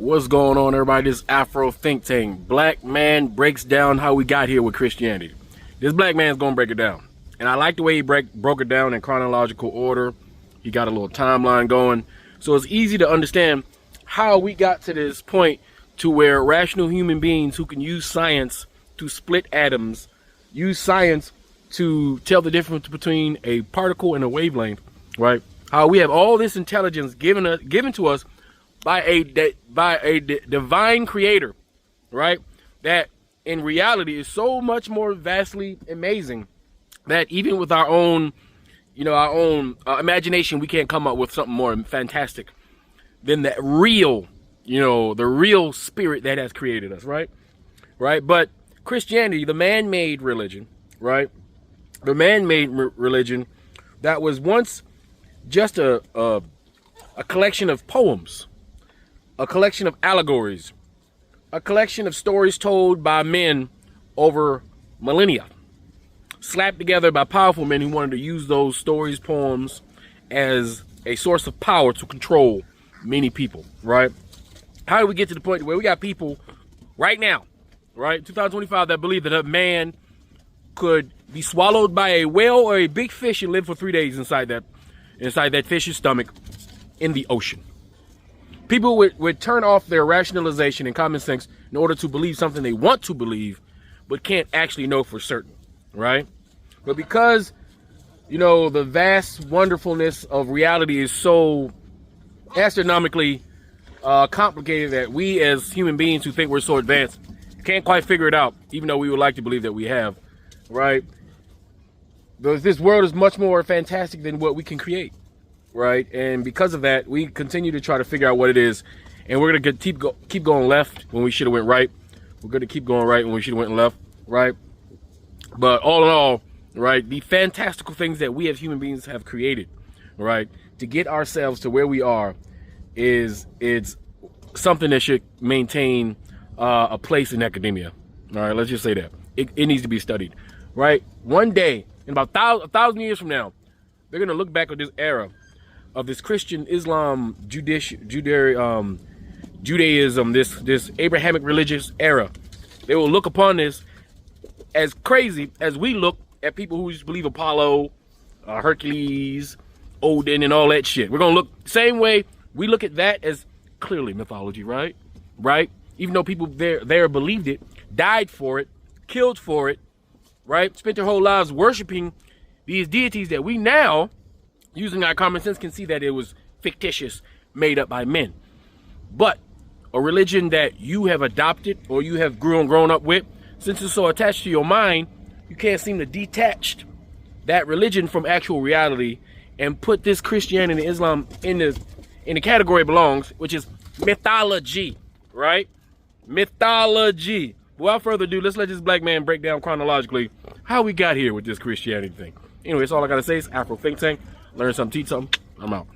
What's going on, everybody? This Afro Think Tank. Black man breaks down how we got here with Christianity. This black man's gonna break it down. And I like the way he broke it down in chronological order. He got a little timeline going. So it's easy to understand how we got to this point to where rational human beings who can use science to split atoms, use science to tell the difference between a particle and a wavelength, right? How we have all this intelligence given to us by a divine creator, right? That in reality is so much more vastly amazing that even with our own, imagination, we can't come up with something more fantastic than that real, the real spirit that has created us, right? Right. But Christianity, the man-made religion, right? The man-made religion that was once just a collection of poems, a collection of allegories, a collection of stories told by men over millennia, slapped together by powerful men who wanted to use those stories, poems as a source of power to control many people, right? How did we get to the point where we got people right now, right, 2025, that believe that a man could be swallowed by a whale or a big fish and live for 3 days inside that fish's stomach in the ocean? People would turn off their rationalization and common sense in order to believe something they want to believe, but can't actually know for certain, right? But because, the vast wonderfulness of reality is so astronomically complicated that we as human beings who think we're so advanced can't quite figure it out, even though we would like to believe that we have, right? This world is much more fantastic than what we can create. Right, and because of that, we continue to try to figure out what it is, and we're gonna keep going left when we should have went right. We're gonna keep going right when we should have went left, right? But all in all, right, the fantastical things that we as human beings have created, right, to get ourselves to where we are, it's something that should maintain a place in academia. All right, let's just say that it needs to be studied, right? One day, in about 1,000 years from now, they're gonna look back at this era of this Christian, Islam, Judaism, this Abrahamic religious era. They will look upon this as crazy as we look at people who just believe Apollo, Hercules, Odin, and all that shit. We're gonna look the same way we look at that as clearly mythology, right? Right? Even though people there believed it, died for it, killed for it, right? Spent their whole lives worshiping these deities that we now, using our common sense, can see that it was fictitious, made up by men. But a religion that you have adopted or you have grown up with, since it's so attached to your mind, you can't seem to detach that religion from actual reality and put this Christianity and Islam in the category it belongs, which is mythology, right? Mythology. Without further ado, let's let this black man break down chronologically how we got here with this Christianity thing. Anyway, that's all I gotta say. It's Afro Think Tank. Learn something, teach something. I'm out.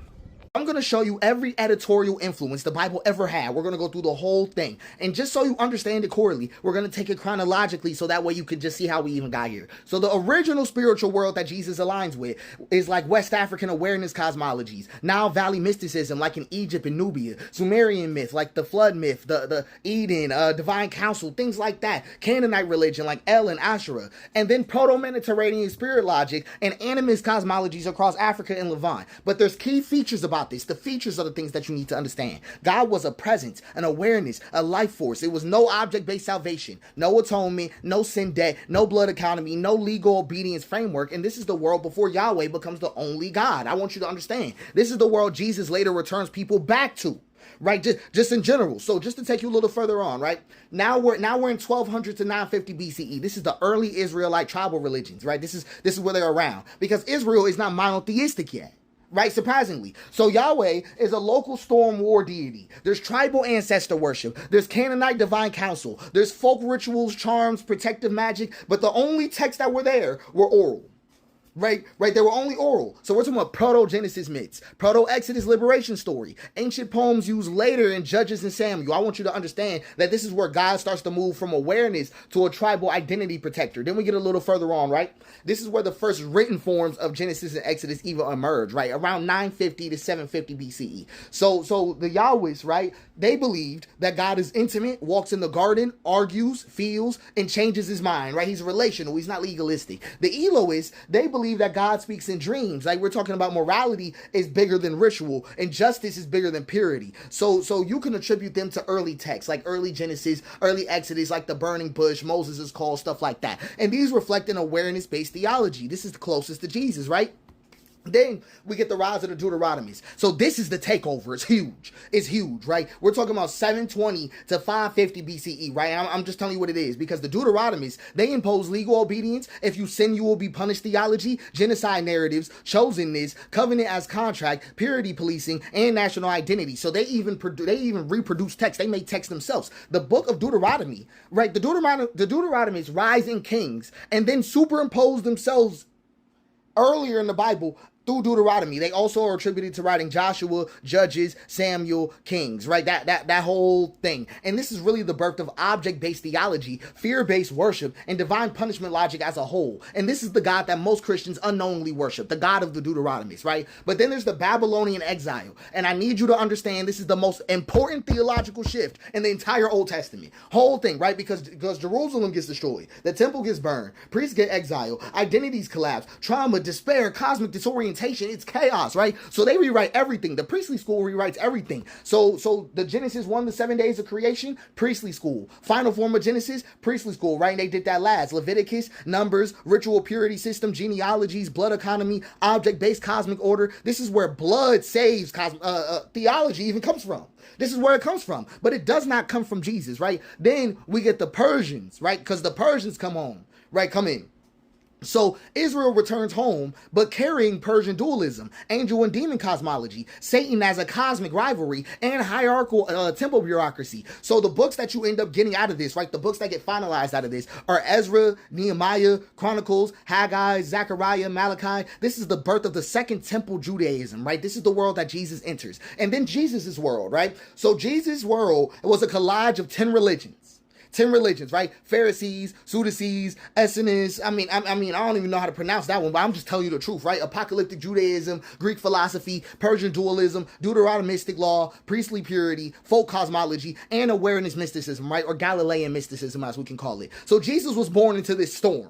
I'm going to show you every editorial influence the Bible ever had. We're going to go through the whole thing. And just so you understand it clearly, we're going to take it chronologically so that way you can just see how we even got here. So the original spiritual world that Jesus aligns with is like West African awareness cosmologies, Nile Valley mysticism like in Egypt and Nubia, Sumerian myth like the flood myth, the Eden, divine council, things like that, Canaanite religion like El and Asherah, and then proto-Mediterranean spirit logic and animist cosmologies across Africa and Levant. But there's key features about this. The features are the things that you need to understand. God was a presence, an awareness, a life force. It was no object-based salvation, no atonement, no sin debt, no blood economy, no legal obedience framework. And this is the world before Yahweh becomes the only God. I want you to understand. This is the world Jesus later returns people back to. Right, just in general. So just to take you a little further on, right? Now we're in 1200 to 950 BCE. This is the early Israelite tribal religions, right? This is where they're around, because Israel is not monotheistic yet. Right, surprisingly. So Yahweh is a local storm war deity. There's tribal ancestor worship. There's Canaanite divine council. There's folk rituals, charms, protective magic. But the only texts that were there were oral. Right. They were only oral. So we're talking about proto-Genesis myths, proto-Exodus liberation story, ancient poems used later in Judges and Samuel. I want you to understand that this is where God starts to move from awareness to a tribal identity protector. Then we get a little further on, right? This is where the first written forms of Genesis and Exodus even emerge, right? Around 950 to 750 BCE. So the Yahwists, right? They believed that God is intimate, walks in the garden, argues, feels, and changes his mind, right? He's relational. He's not legalistic. The Elohists, they believe that God speaks in dreams. Like we're talking about morality is bigger than ritual and justice is bigger than purity. So you can attribute them to early texts like early Genesis, early Exodus, like the burning bush, Moses' call, stuff like that. And these reflect an awareness-based theology. This is the closest to Jesus, right? Then we get the rise of the Deuteronomies. So this is the takeover. It's huge. It's huge, right? We're talking about 720 to 550 BCE, right? I'm just telling you what it is because the Deuteronomies, they impose legal obedience. If you sin, you will be punished theology, genocide narratives, chosenness, covenant as contract, purity policing, and national identity. So they even reproduce text. They make text themselves. The book of Deuteronomy, right? The Deuteronomies rise in kings and then superimpose themselves earlier in the Bible through Deuteronomy. They also are attributed to writing Joshua, Judges, Samuel, Kings, right? That whole thing. And this is really the birth of object-based theology, fear-based worship, and divine punishment logic as a whole. And this is the God that most Christians unknowingly worship, the God of the Deuteronomies, right? But then there's the Babylonian exile. And I need you to understand this is the most important theological shift in the entire Old Testament. Whole thing, right? Because Jerusalem gets destroyed, the temple gets burned, priests get exiled, identities collapse, trauma, despair, cosmic disorientation. It's chaos, right? So they rewrite everything. The priestly school rewrites everything. So the Genesis 1, the 7 days of creation, priestly school. Final form of Genesis, priestly school, right? And they did that last. Leviticus, Numbers, ritual purity system, genealogies, blood economy, object-based cosmic order. This is where blood saves theology even comes from. This is where it comes from. But it does not come from Jesus, right? Then we get the Persians, right? Because the Persians come in. So Israel returns home, but carrying Persian dualism, angel and demon cosmology, Satan as a cosmic rivalry, and hierarchical temple bureaucracy. So the books that you end up getting out of this, right, the books that get finalized out of this are Ezra, Nehemiah, Chronicles, Haggai, Zechariah, Malachi. This is the birth of the second temple Judaism, right? This is the world that Jesus enters. And then Jesus' world, right? So Jesus' world was a collage of 10 religions. 10 religions, right? Pharisees, Sadducees, Essenes. I don't even know how to pronounce that one, but I'm just telling you the truth, right? Apocalyptic Judaism, Greek philosophy, Persian dualism, Deuteronomistic law, priestly purity, folk cosmology, and awareness mysticism, right? Or Galilean mysticism, as we can call it. So Jesus was born into this storm.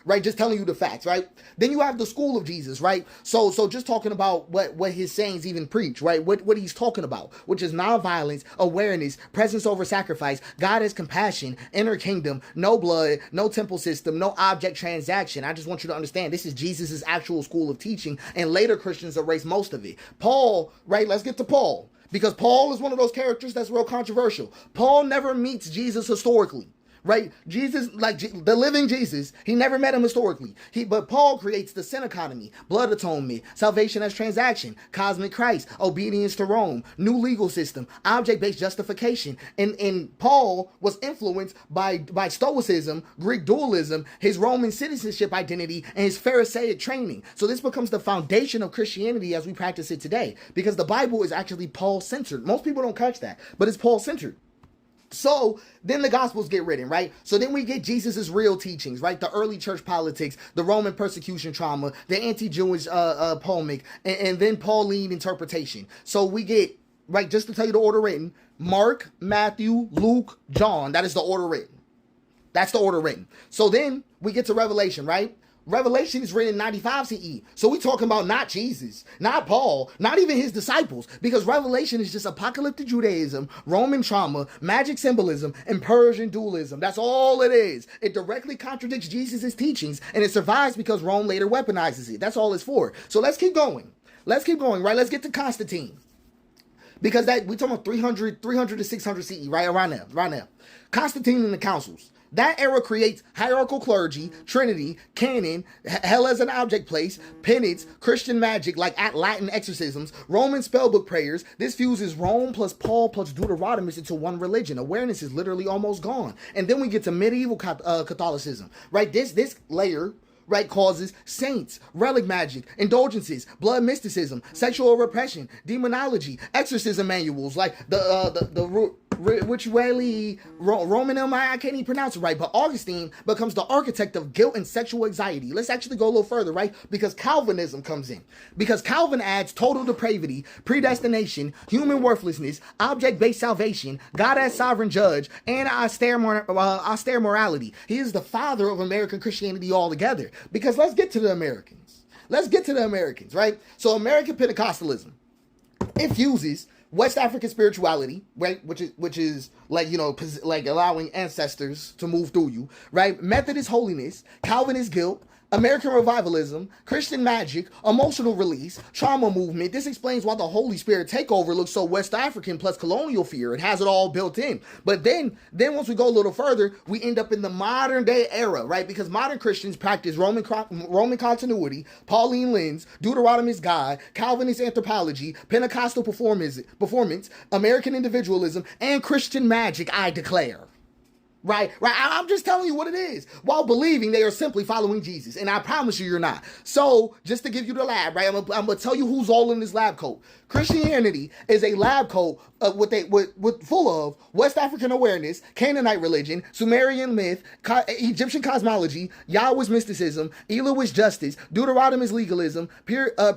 Right, just telling you the facts, right? Then you have the school of Jesus, right? So just talking about what his sayings even preach, right? What he's talking about, which is nonviolence, awareness, presence over sacrifice, God has compassion, inner kingdom, no blood, no temple system, no object transaction. I just want you to understand this is Jesus's actual school of teaching, and later Christians erase most of it. Paul, right? Let's get to Paul, because Paul is one of those characters that's real controversial. Paul never meets Jesus historically. Right? Jesus, like the living Jesus, he never met him historically. But Paul creates the sin economy, blood atonement, salvation as transaction, cosmic Christ, obedience to Rome, new legal system, object-based justification. And Paul was influenced by Stoicism, Greek dualism, his Roman citizenship identity, and his Pharisaic training. So this becomes the foundation of Christianity as we practice it today, because the Bible is actually Paul-centered. Most people don't catch that, but it's Paul-centered. So then the Gospels get written, right? So then we get Jesus's real teachings, right? The early church politics, the Roman persecution trauma, the anti-Jewish polemic, and then Pauline interpretation. So we get, right, just to tell you the order written, Mark, Matthew, Luke, John. That is the order written. That's the order written. So then we get to Revelation, right? Revelation is written in 95 CE. So we're talking about not Jesus, not Paul, not even his disciples, because Revelation is just apocalyptic Judaism, Roman trauma, magic symbolism, and Persian dualism. That's all it is. It directly contradicts Jesus' teachings, and it survives because Rome later weaponizes it. That's all it's for. So let's keep going, right? Let's get to Constantine. Because that we're talking about 300 to 600 CE, right? Around there. Constantine and the councils. That era creates hierarchical clergy, Trinity, canon, hell as an object place, penance, Christian magic like Latin exorcisms, Roman spellbook prayers. This fuses Rome plus Paul plus Deuteronomy into one religion. Awareness is literally almost gone. And then we get to medieval Catholicism, right? This layer right, causes, saints, relic magic, indulgences, blood mysticism, sexual repression, demonology, exorcism manuals, like the ritually Roman, I can't even pronounce it right, but Augustine becomes the architect of guilt and sexual anxiety. Let's actually go a little further, right? Because Calvinism comes in. Because Calvin adds total depravity, predestination, human worthlessness, object-based salvation, God as sovereign judge, and austere morality. He is the father of American Christianity altogether. Because let's get to the Americans. Let's get to the Americans, right? So American Pentecostalism infuses West African spirituality, right, which is like, you know, like allowing ancestors to move through you, right? Methodist holiness, Calvinist guilt, American revivalism, Christian magic, emotional release, trauma movement. This explains why the Holy Spirit takeover looks so West African plus colonial fear. It has it all built in. But then once we go a little further, we end up in the modern day era, right? Because modern Christians practice Roman continuity, Pauline lens, Deuteronomist God, Calvinist anthropology, Pentecostal performance, American individualism, and Christian magic, I declare. Right. I'm just telling you what it is, while believing they are simply following Jesus. And I promise you're not. So just to give you the lab, right, I'm going to tell you who's all in this lab coat. Christianity is a lab coat with full of West African awareness, Canaanite religion, Sumerian myth, Egyptian cosmology, Yahweh's mysticism, Elohist justice, Deuteronomist legalism,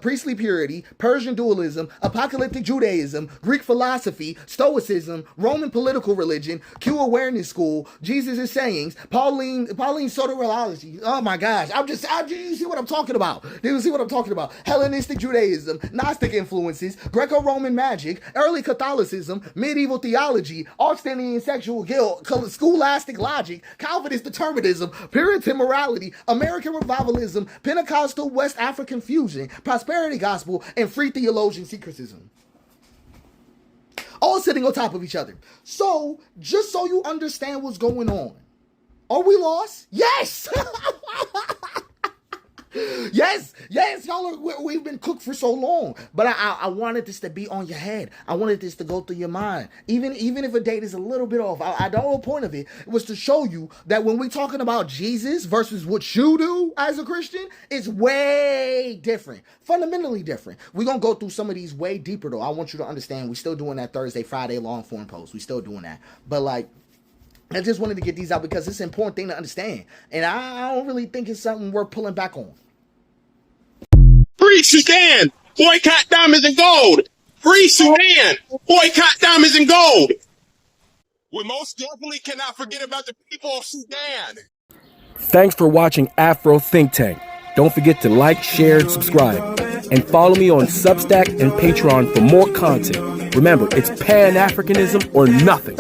priestly purity, Persian dualism, apocalyptic Judaism, Greek philosophy, Stoicism, Roman political religion, Q awareness school, Jesus' sayings, Pauline soteriology. Oh my gosh, you see what I'm talking about? Do you see what I'm talking about? Hellenistic Judaism, Gnostic influences, Greco-Roman magic, early Catholicism, medieval theology, Augustinian sexual guilt, scholastic logic, Calvinist determinism, Puritan morality, American revivalism, Pentecostal West African fusion, prosperity gospel, and free theologian syncretism. All sitting on top of each other. So, just so you understand what's going on, are we lost? Yes! Yes, y'all we've been cooked for so long. But I wanted this to be on your head. I wanted this to go through your mind. Even if a date is a little bit off. The whole point of it was to show you that when we're talking about Jesus versus what you do as a Christian, it's way different. Fundamentally different. We're going to go through some of these way deeper, though. I want you to understand we're still doing that Thursday, Friday long form post. We're still doing that. But like, I just wanted to get these out because it's an important thing to understand. And I don't really think it's something worth pulling back on. Free Sudan, boycott diamonds and gold. Free Sudan, boycott diamonds and gold. We most definitely cannot forget about the people of Sudan. Thanks for watching Afro Think Tank. Don't forget to like, share, and subscribe. And follow me on Substack and Patreon for more content. Remember, it's Pan-Africanism or nothing.